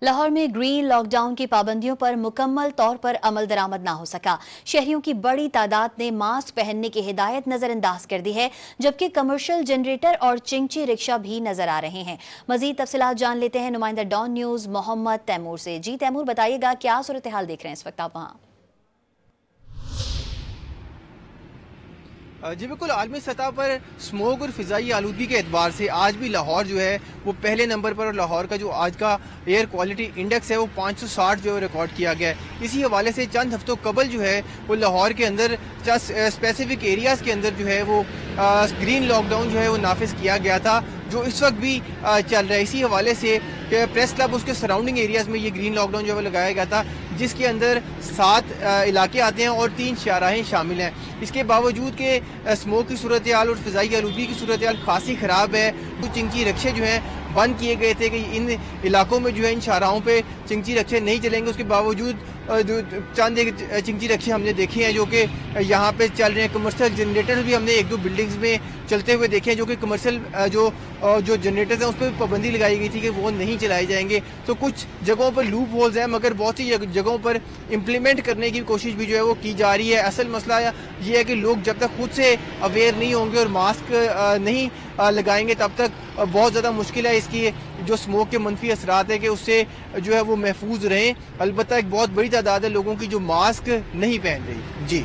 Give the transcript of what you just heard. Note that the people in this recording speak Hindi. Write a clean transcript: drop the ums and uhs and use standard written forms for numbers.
लाहौर में ग्रीन लॉकडाउन की पाबंदियों पर मुकम्मल तौर पर अमल दरामद ना हो सका। शहरियों की बड़ी तादाद ने मास्क पहनने की हिदायत नजरअंदाज कर दी है, जबकि कमर्शियल जनरेटर और चिंची रिक्शा भी नजर आ रहे हैं। मजीद तफसीलात जान लेते हैं नुमाइंदा डॉन न्यूज मोहम्मद तैमूर से। जी तैमूर, बताइएगा क्या सूरत हाल देख रहे हैं इस वक्त आप वहाँ? जी बिल्कुल, आलमी सतह पर स्मोक और फ़िज़ाई आलूदगी के एतबार से आज भी लाहौर जो है वो पहले नंबर पर, और लाहौर का जो आज का एयर क्वालिटी इंडेक्स है वो 560 जो है रिकॉर्ड किया गया है। इसी हवाले से चंद हफ्तों कबल जो है वो लाहौर के अंदर स्पेसिफिक एरियाज़ के अंदर जो है वो ग्रीन लॉकडाउन जो है वो नाफिज किया गया था, जो इस वक्त भी चल रहा है। इसी हवाले से प्रेस क्लब उसके सराउंडिंग एरियाज़ में ये ग्रीन लॉकडाउन जो है लगाया गया था, जिसके अंदर 7 इलाके आते हैं और 3 शाहराहें शामिल हैं। इसके बावजूद के स्मोक की सूरत हाल और फ़िज़ाई आलूदगी की सूरत हाल खासी ख़राब है। कुछ चिंची रिक्शे जो हैं बंद किए गए थे कि इन इलाकों में जो है इन शाहराहों पे चिंची रिक्शे नहीं चलेंगे। उसके बावजूद चंद एक चिंची रिक्शे हमने देखे हैं जो कि यहाँ पे चल रहे हैं। कमर्शियल जनरेटर भी हमने 1-2 बिल्डिंग्स में चलते हुए देखे हैं, जो कि कमर्शियल जो जनरेटर्स हैं उस पर पाबंदी लगाई गई थी कि वो नहीं चलाए जाएंगे। तो कुछ जगहों पर लूप होल्स हैं, मगर बहुत सी जगहों पर इम्प्लीमेंट करने की कोशिश भी जो है वो की जा रही है। असल मसला ये है कि लोग जब तक खुद से अवेयर नहीं होंगे और मास्क नहीं लगाएंगे तब तक बहुत ज़्यादा मुश्किल है इसकी जो स्मोक के मनफी असरात है कि उससे जो है वो महफूज रहें। अलबत्ता एक बहुत बड़ी तादाद है लोगों की जो मास्क नहीं पहन रही। जी।